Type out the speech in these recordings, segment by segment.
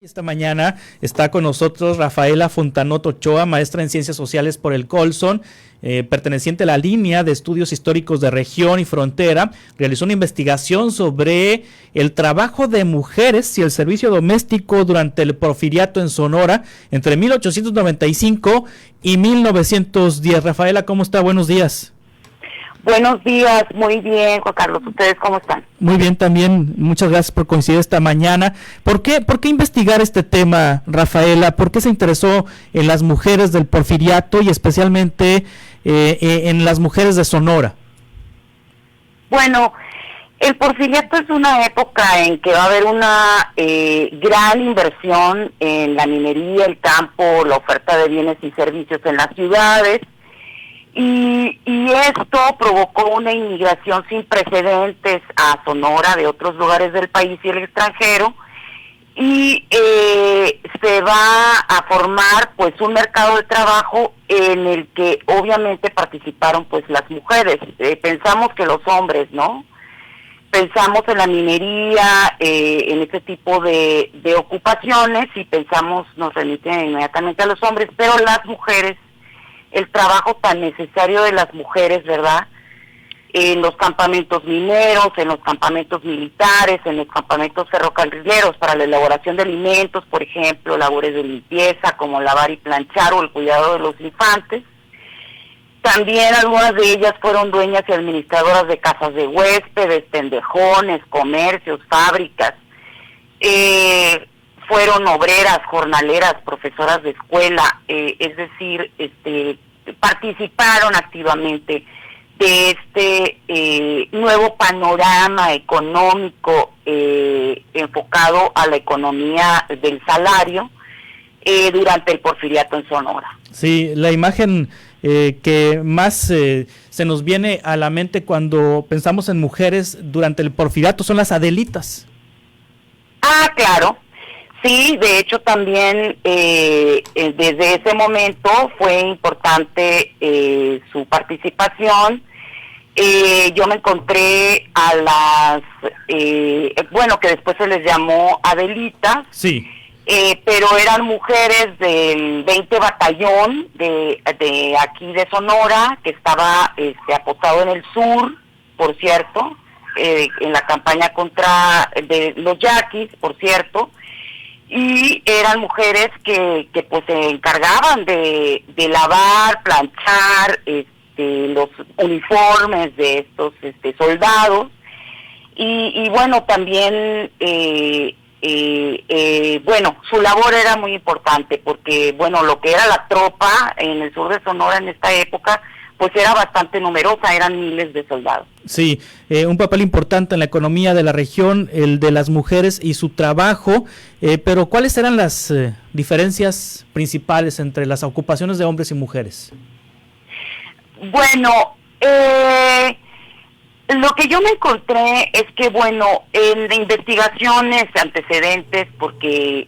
Esta mañana está con nosotros Rafaela Fontanot Ochoa, maestra en Ciencias Sociales por el Colson, perteneciente a la línea de estudios históricos de región y frontera. Realizó una investigación sobre el trabajo de mujeres y el servicio doméstico durante el Porfiriato en Sonora entre 1895 y 1910. Rafaela, ¿cómo está? Buenos días. Buenos días, muy bien, Juan Carlos. ¿Ustedes cómo están? Muy bien también, muchas gracias por coincidir esta mañana. ¿Por qué investigar este tema, Rafaela? ¿Por qué se interesó en las mujeres del Porfiriato y especialmente en las mujeres de Sonora? Bueno, el Porfiriato es una época en que va a haber una gran inversión en la minería, el campo, la oferta de bienes y servicios en las ciudades. Y esto provocó una inmigración sin precedentes a Sonora de otros lugares del país y el extranjero, y se va a formar pues un mercado de trabajo en el que obviamente participaron pues las mujeres. Pensamos que los hombres, ¿no? Pensamos en la minería, en este tipo de ocupaciones, y nos remiten inmediatamente a los hombres, pero las mujeres, el trabajo tan necesario de las mujeres, ¿verdad? En los campamentos mineros, en los campamentos militares, en los campamentos ferrocarrileros para la elaboración de alimentos, por ejemplo, labores de limpieza como lavar y planchar o el cuidado de los infantes. También algunas de ellas fueron dueñas y administradoras de casas de huéspedes, tendejones, comercios, fábricas. Fueron obreras, jornaleras, profesoras de escuela, es decir, participaron activamente de este nuevo panorama económico enfocado a la economía del salario durante el Porfiriato en Sonora. Sí, la imagen que más se nos viene a la mente cuando pensamos en mujeres durante el Porfiriato son las Adelitas. Ah, claro. Sí, de hecho también desde ese momento fue importante su participación. Yo me encontré a las, que después se les llamó Adelitas, sí, pero eran mujeres del 20 Batallón de aquí de Sonora, que estaba apostado en el sur, por cierto, en la campaña contra de los yaquis, por cierto. Y eran mujeres que pues se encargaban de lavar, planchar los uniformes de estos soldados, y bueno, también su labor era muy importante porque bueno, lo que era la tropa en el sur de Sonora en esta época pues era bastante numerosa, eran miles de soldados. Sí, un papel importante en la economía de la región, el de las mujeres y su trabajo, pero ¿cuáles eran las diferencias principales entre las ocupaciones de hombres y mujeres? Bueno, lo que yo me encontré es que, bueno, en investigaciones antecedentes, porque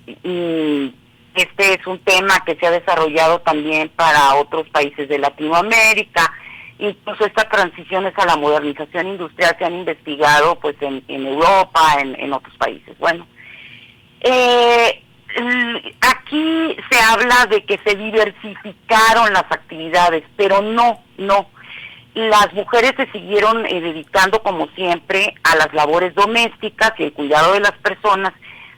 este es un tema que se ha desarrollado también para otros países de Latinoamérica. Incluso estas transiciones a la modernización industrial se han investigado pues en Europa, en otros países. Bueno, aquí se habla de que se diversificaron las actividades, pero no. Las mujeres se siguieron dedicando como siempre a las labores domésticas y el cuidado de las personas,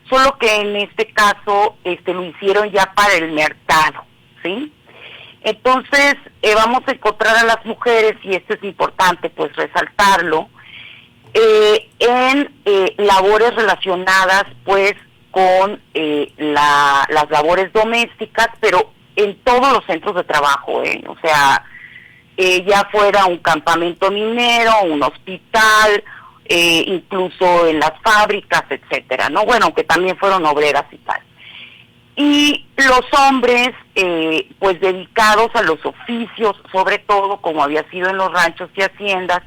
solo que en este caso lo hicieron ya para el mercado, ¿sí? Entonces vamos a encontrar a las mujeres, y esto es importante pues resaltarlo, en labores relacionadas pues con las labores domésticas, pero en todos los centros de trabajo, o sea, ya fuera un campamento minero, un hospital, incluso en las fábricas, etcétera, ¿no? Bueno, aunque también fueron obreras y tal. Y los hombres, pues dedicados a los oficios, sobre todo, como había sido en los ranchos y haciendas,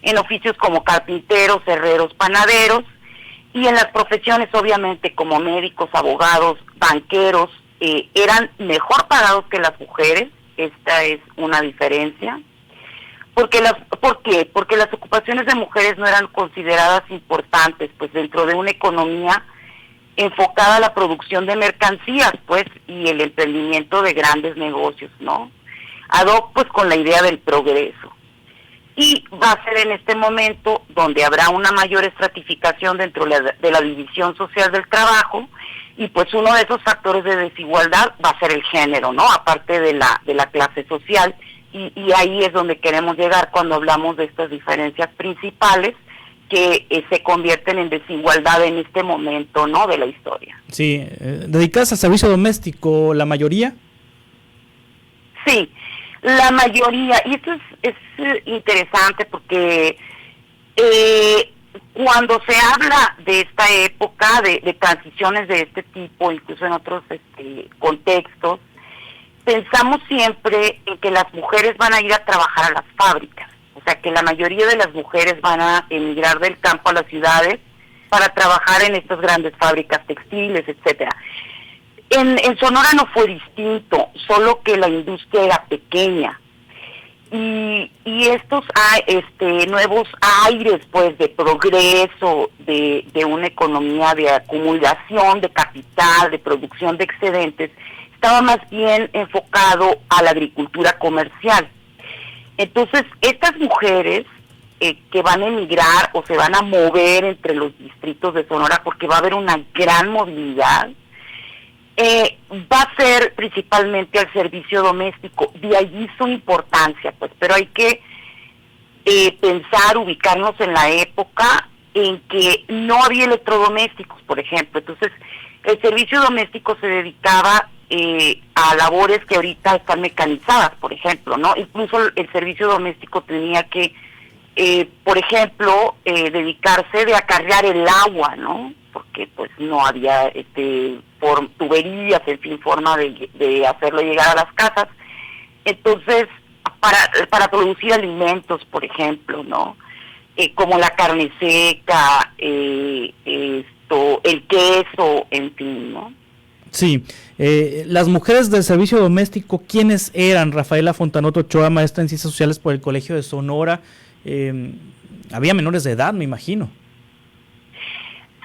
en oficios como carpinteros, herreros, panaderos, y en las profesiones, obviamente, como médicos, abogados, banqueros, eran mejor pagados que las mujeres. Esta es una diferencia. ¿Por qué? Porque las ocupaciones de mujeres no eran consideradas importantes, pues dentro de una economía enfocada a la producción de mercancías, pues, y el emprendimiento de grandes negocios, ¿no? Ad hoc, pues, con la idea del progreso. Y va a ser en este momento donde habrá una mayor estratificación dentro de la división social del trabajo, y pues uno de esos factores de desigualdad va a ser el género, ¿no? Aparte de la clase social, y ahí es donde queremos llegar cuando hablamos de estas diferencias principales que se convierten en desigualdad en este momento, ¿no?, de la historia. Sí, dedicadas al servicio doméstico, la mayoría. Sí, la mayoría, y esto es interesante porque cuando se habla de esta época, de transiciones de este tipo, incluso en otros contextos, pensamos siempre en que las mujeres van a ir a trabajar a las fábricas, o sea que la mayoría de las mujeres van a emigrar del campo a las ciudades para trabajar en estas grandes fábricas textiles, etcétera. En Sonora no fue distinto, solo que la industria era pequeña. Y estos nuevos aires, pues, de progreso, de una economía de acumulación de capital, de producción de excedentes, estaba más bien enfocado a la agricultura comercial. Entonces, estas mujeres que van a emigrar o se van a mover entre los distritos de Sonora, porque va a haber una gran movilidad, va a ser principalmente al servicio doméstico, de allí su importancia, pues, pero hay que pensar, ubicarnos en la época en que no había electrodomésticos, por ejemplo. Entonces, el servicio doméstico se dedicaba a labores que ahorita están mecanizadas, por ejemplo, ¿no? Incluso el servicio doméstico tenía que, por ejemplo, dedicarse de acarrear el agua, ¿no? Porque pues no había por tuberías, en fin, forma de hacerlo llegar a las casas. Entonces, para producir alimentos, por ejemplo, ¿no? Como la carne seca, el queso, en fin, ¿no? Sí, las mujeres del servicio doméstico, ¿quiénes eran? Rafaela Fontanoto Ochoa, maestra en Ciencias Sociales por el Colegio de Sonora. Había menores de edad, me imagino.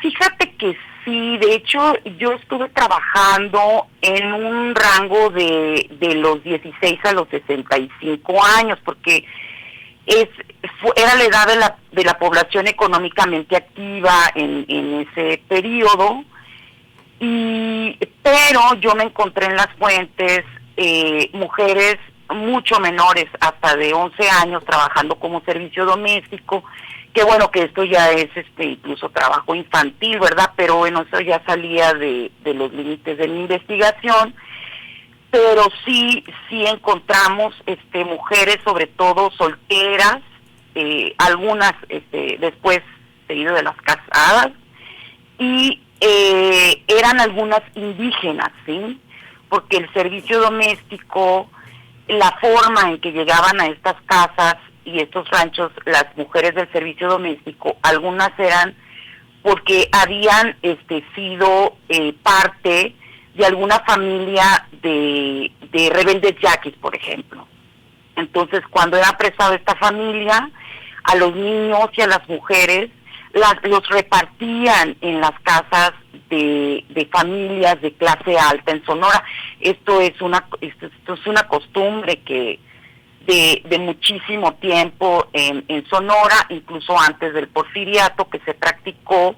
Fíjate que sí, de hecho yo estuve trabajando en un rango de los 16 a los 65 años, porque era la edad de la población económicamente activa en ese periodo, pero yo me encontré en las fuentes mujeres mucho menores, hasta de 11 años, trabajando como servicio doméstico. Que bueno, que esto ya es incluso trabajo infantil, ¿verdad? Pero bueno, eso ya salía de los límites de mi investigación. Pero sí encontramos mujeres, sobre todo solteras, algunas después seguido de las casadas, y eran algunas indígenas, ¿sí? Porque el servicio doméstico, la forma en que llegaban a estas casas y estos ranchos, las mujeres del servicio doméstico, algunas eran porque habían sido parte de alguna familia de rebeldes yaquis, por ejemplo. Entonces, cuando era apresada esta familia, a los niños y a las mujeres los repartían en las casas de familias de clase alta en Sonora. Esto es una costumbre que de muchísimo tiempo en Sonora, incluso antes del porfiriato, que se practicó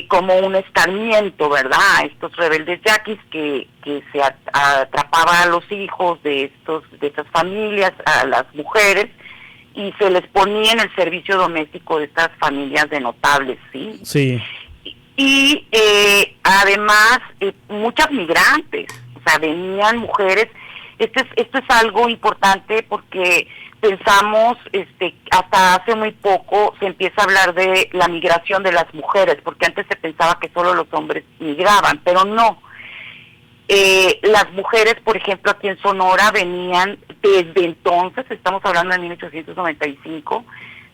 como un escarmiento, ¿verdad?, a estos rebeldes yaquis que se atrapaban a los hijos de estas familias, a las mujeres, y se les ponía en el servicio doméstico de estas familias de notables, ¿sí? Sí. Y además muchas migrantes, o sea, venían mujeres. Esto es algo importante porque pensamos, hasta hace muy poco se empieza a hablar de la migración de las mujeres, porque antes se pensaba que solo los hombres migraban, pero no. Las mujeres, por ejemplo, aquí en Sonora venían desde entonces, estamos hablando de 1895,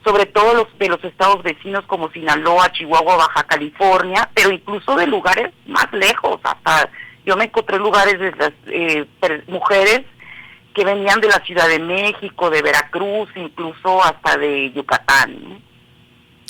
sobre todo de los estados vecinos como Sinaloa, Chihuahua, Baja California, pero incluso de lugares más lejos, hasta yo me encontré lugares de las mujeres que venían de la Ciudad de México, de Veracruz, incluso hasta de Yucatán, ¿no?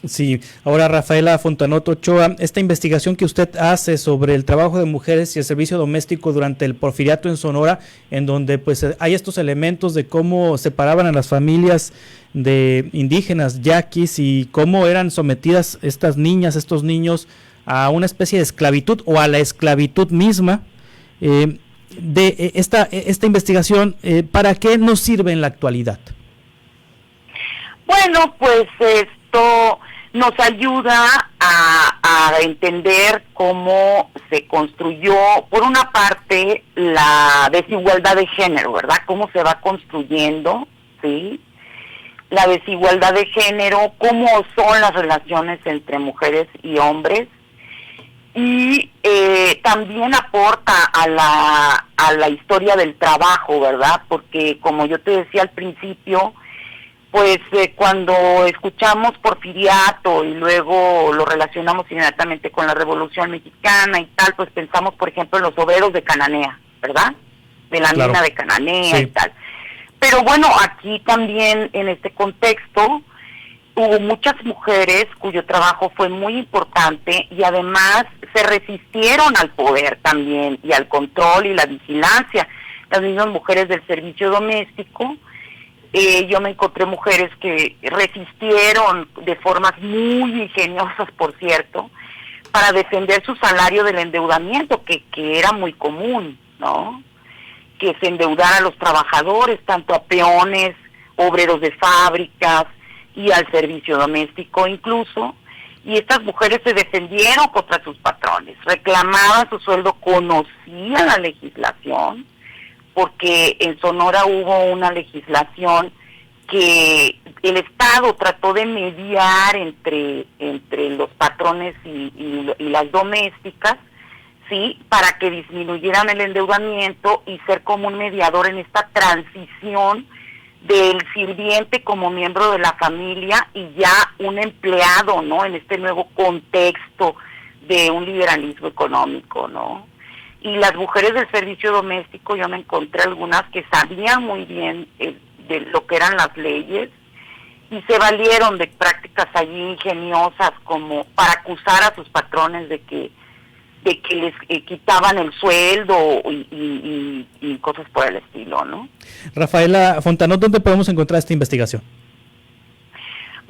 Sí, ahora Rafaela Fontanot Ochoa, esta investigación que usted hace sobre el trabajo de mujeres y el servicio doméstico durante el Porfiriato en Sonora, en donde pues hay estos elementos de cómo separaban a las familias de indígenas, yaquis, y cómo eran sometidas estas niñas, estos niños a una especie de esclavitud o a la esclavitud misma. Esta investigación, ¿para qué nos sirve en la actualidad? Bueno, pues esto nos ayuda a entender cómo se construyó, por una parte, la desigualdad de género, ¿verdad? Cómo se va construyendo, ¿sí? La desigualdad de género, cómo son las relaciones entre mujeres y hombres, y también aporta a la historia del trabajo, ¿verdad? Porque como yo te decía al principio, pues cuando escuchamos Porfiriato y luego lo relacionamos inmediatamente con la Revolución Mexicana y tal, pues pensamos, por ejemplo, en los obreros de Cananea, ¿verdad? De la mina de Cananea, sí, y tal. Pero bueno, aquí también en este contexto hubo muchas mujeres cuyo trabajo fue muy importante y además se resistieron al poder también y al control y la vigilancia. Las mismas mujeres del servicio doméstico. Yo me encontré mujeres que resistieron de formas muy ingeniosas, por cierto, para defender su salario del endeudamiento, que era muy común, ¿no? Que se endeudara a los trabajadores, tanto a peones, obreros de fábricas y al servicio doméstico incluso. Y estas mujeres se defendieron contra sus patrones, reclamaban su sueldo, conocían la legislación, porque en Sonora hubo una legislación que el Estado trató de mediar entre los patrones y las domésticas, sí, para que disminuyeran el endeudamiento y ser como un mediador en esta transición del sirviente como miembro de la familia y ya un empleado, ¿no? En este nuevo contexto de un liberalismo económico, ¿no? Y las mujeres del servicio doméstico, yo me encontré algunas que sabían muy bien de lo que eran las leyes y se valieron de prácticas allí ingeniosas como para acusar a sus patrones de que les quitaban el sueldo y cosas por el estilo, ¿no? Rafaela Fontanot, ¿dónde podemos encontrar esta investigación?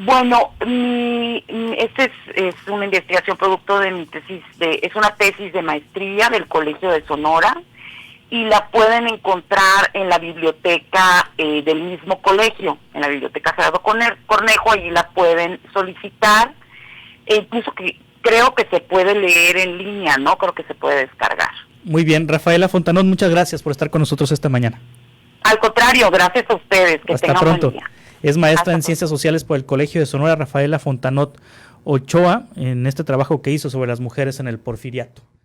Bueno, esta es una investigación producto de mi tesis, es una tesis de maestría del Colegio de Sonora y la pueden encontrar en la biblioteca del mismo colegio, en la biblioteca Gerardo Cornejo, allí la pueden solicitar, e incluso creo que se puede leer en línea, ¿no? Creo que se puede descargar. Muy bien, Rafaela Fontanot, muchas gracias por estar con nosotros esta mañana. Al contrario, gracias a ustedes, que hasta pronto. Buen día. Es maestra en Ciencias Sociales por el Colegio de Sonora, Rafaela Fontanot Ochoa, en este trabajo que hizo sobre las mujeres en el Porfiriato.